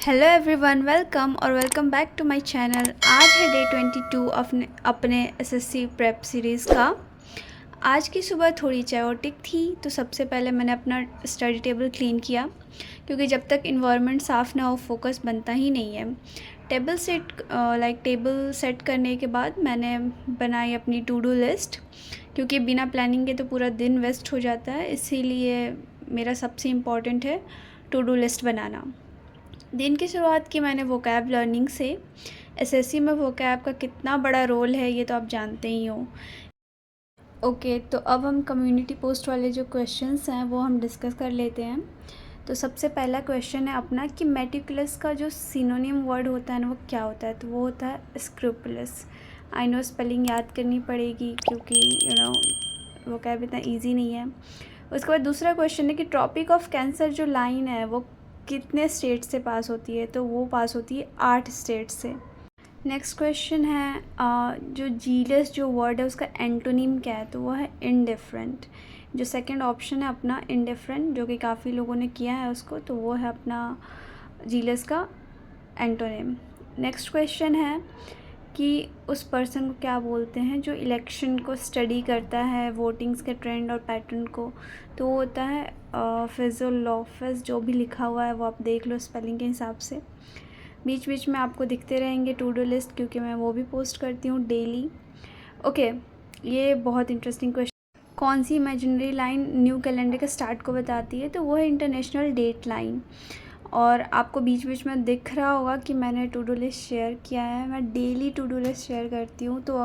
Hello everyone, welcome back to my channel. आज है day 22 अपने एसएससी प्रेप सीरीज़ का। आज की सुबह थोड़ी चायोटिक थी, तो सबसे पहले मैंने अपना स्टडी टेबल क्लीन किया, क्योंकि जब तक इन्वायरमेंट साफ़ ना हो फोकस बनता ही नहीं है। टेबल सेट करने के बाद मैंने बनाई अपनी टू डू लिस्ट, क्योंकि बिना प्लानिंग के तो पूरा दिन वेस्ट हो जाता है। इसीलिए मेरा सबसे इम्पॉर्टेंट है टू डू लिस्ट बनाना। दिन की शुरुआत की मैंने वोकैब लर्निंग से। एसएससी में वोकैब का कितना बड़ा रोल है ये तो आप जानते ही हो। ओके, तो अब हम कम्युनिटी पोस्ट वाले जो क्वेश्चंस हैं वो हम डिस्कस कर लेते हैं। तो सबसे पहला क्वेश्चन है अपना कि मेटिकुलस का जो सिनोनिम वर्ड होता है ना वो क्या होता है। तो वो होता है स्क्रूपुलस। आई नो स्पेलिंग याद करनी पड़ेगी, क्योंकि वोकैब इतना ईजी नहीं है। उसके बाद दूसरा क्वेश्चन है कि ट्रॉपिक ऑफ कैंसर जो लाइन है वो कितने स्टेट से पास होती है। तो वो पास होती है 8 स्टेट से। नेक्स्ट क्वेश्चन है जो जीलस जो वर्ड है उसका एंटोनिम क्या है। तो वो है इनडिफरेंट। जो सेकंड ऑप्शन है अपना इनडिफरेंट, जो कि काफ़ी लोगों ने किया है उसको, तो वो है अपना जीलस का एंटोनिम। नेक्स्ट क्वेश्चन है कि उस पर्सन को क्या बोलते हैं जो इलेक्शन को स्टडी करता है, वोटिंग्स के ट्रेंड और पैटर्न को। तो वो होता है फिज़ोलॉफस। जो भी लिखा हुआ है वो आप देख लो स्पेलिंग के हिसाब से। बीच बीच में आपको दिखते रहेंगे टू डू लिस्ट, क्योंकि मैं वो भी पोस्ट करती हूँ डेली। ओके, ये बहुत इंटरेस्टिंग क्वेश्चन। कौन सी इमेजिनरी लाइन न्यू कैलेंडर के स्टार्ट को बताती है। तो वो है इंटरनेशनल डेट लाइन। और आपको बीच बीच में दिख रहा होगा कि मैंने टू डू लिस्ट शेयर किया है। मैं daily to do list share करती हूँ, तो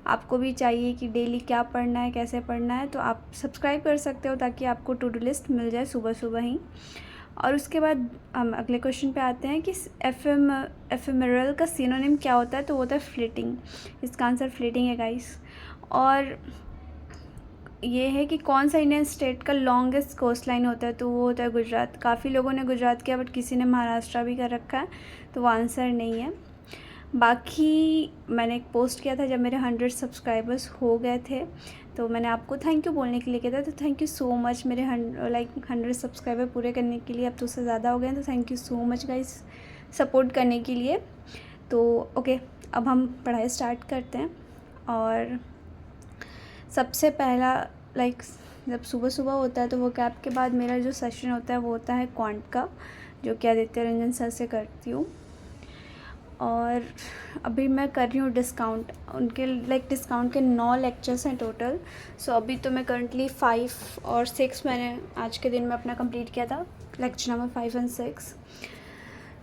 आपको भी चाहिए कि डेली क्या पढ़ना है, कैसे पढ़ना है, तो आप सब्सक्राइब कर सकते हो ताकि आपको टू डू लिस्ट मिल जाए सुबह सुबह ही। और उसके बाद हम अगले क्वेश्चन पे आते हैं कि एफेमेरल का सिनोनिम क्या होता है। तो वो होता है फ्लीटिंग। इसका आंसर फ्लीटिंग है गाइस। और ये है कि कौन सा इंडियन स्टेट का लॉन्गेस्ट कोस्ट लाइन होता है। तो वो होता है गुजरात। काफ़ी लोगों ने गुजरात किया, बट किसी ने महाराष्ट्र भी कर रखा है, तो वो आंसर नहीं है। बाकी मैंने एक पोस्ट किया था जब मेरे 100 सब्सक्राइबर्स हो गए थे, तो मैंने आपको थैंक यू बोलने के लिए किया था। तो थैंक यू सो मच मेरे 100 सब्सक्राइबर पूरे करने के लिए। अब तो उससे ज़्यादा हो गए हैं, तो thank you so much guys support करने के लिए। तो ओके, अब हम पढ़ाई स्टार्ट करते हैं। और सबसे पहला जब सुबह सुबह होता है तो वो कैब के बाद मेरा जो सेशन होता है वो होता है क्वांट का, जो कि आदित्य रंजन सर से करती हूँ। और अभी मैं कर रही हूँ डिस्काउंट। उनके डिस्काउंट के 9 लेक्चर्स हैं टोटल। सो अभी तो मैं करंटली 5 और 6 मैंने आज के दिन में अपना कंप्लीट किया था, लेक्चर नंबर 5 और 6,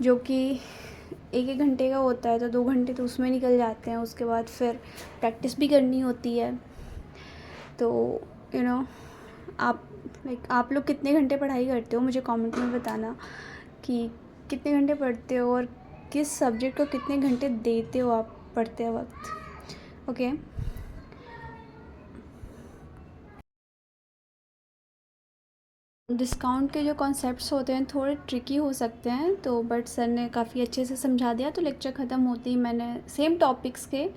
जो कि 1-1 घंटे का होता है। तो 2 घंटे तो उसमें निकल जाते हैं। उसके बाद फिर प्रैक्टिस भी करनी होती है। तो आप लोग कितने घंटे पढ़ाई करते हो, मुझे कमेंट में बताना कि कितने घंटे पढ़ते हो और किस सब्जेक्ट को कितने घंटे देते हो आप पढ़ते वक्त। ओके, डिस्काउंट के जो कॉन्सेप्ट्स होते हैं थोड़े ट्रिकी हो सकते हैं, तो बट सर ने काफ़ी अच्छे से समझा दिया। तो लेक्चर ख़त्म होते ही मैंने सेम टॉपिक्स के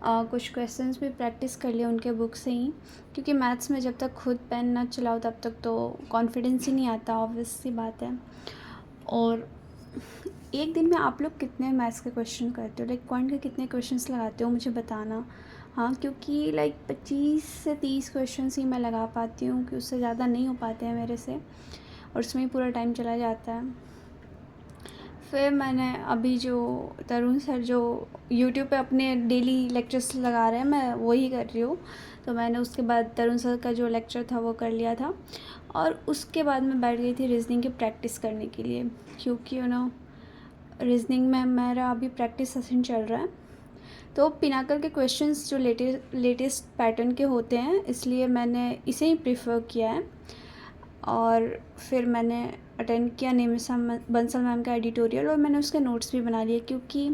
कुछ क्वेश्चंस भी प्रैक्टिस कर लिए उनके बुक से ही, क्योंकि मैथ्स में जब तक खुद पेन ना चलाओ तब तक तो कॉन्फिडेंस ही नहीं आता, ऑब्वियस सी बात है। और एक दिन में आप लोग कितने मैथ्स के क्वेश्चन करते हो, क्वांट के कितने क्वेश्चंस लगाते हो मुझे बताना। हाँ, क्योंकि 25 से 30 क्वेश्चंस ही मैं लगा पाती हूँ, कि उससे ज़्यादा नहीं हो पाते हैं मेरे से, और उसमें ही पूरा टाइम चला जाता है। फिर मैंने अभी जो तरुण सर जो यूट्यूब पे अपने डेली लेक्चर्स लगा रहे हैं, मैं वही कर रही हूँ। तो मैंने उसके बाद तरुण सर का जो लेक्चर था वो कर लिया था, और उसके बाद मैं बैठ गई थी रीजनिंग की प्रैक्टिस करने के लिए, क्योंकि रीजनिंग में मेरा अभी प्रैक्टिस सेशन चल रहा है। तो पिनाकल के क्वेश्चंस जो लेटेस्ट पैटर्न के होते हैं, इसलिए मैंने इसे ही प्रेफर किया है। और फिर मैंने अटेंड किया निमिषा बंसल मैम का एडिटोरियल, और मैंने उसके नोट्स भी बना लिए, क्योंकि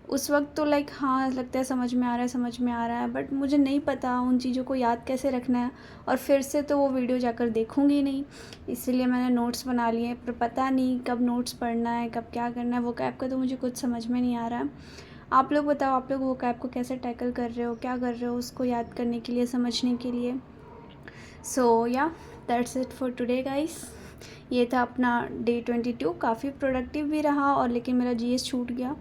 उस वक्त तो हाँ लगता है समझ में आ रहा है, बट मुझे नहीं पता उन चीज़ों को याद कैसे रखना है, और फिर से तो वो वीडियो जाकर देखूँगी नहीं, इसलिए मैंने नोट्स बना लिए। पर पता नहीं कब नोट्स पढ़ना है, कब क्या करना है, वो कैब का तो मुझे कुछ समझ में नहीं आ रहा है। आप लोग बताओ, आप लोग वो कैब को कैसे टैकल कर रहे हो, क्या कर रहे हो उसको याद करने के लिए, समझने के लिए। सो या that's it for today guys. ये था अपना डे 22। काफ़ी प्रोडक्टिव भी रहा और लेकिन मेरा जीएस छूट गया।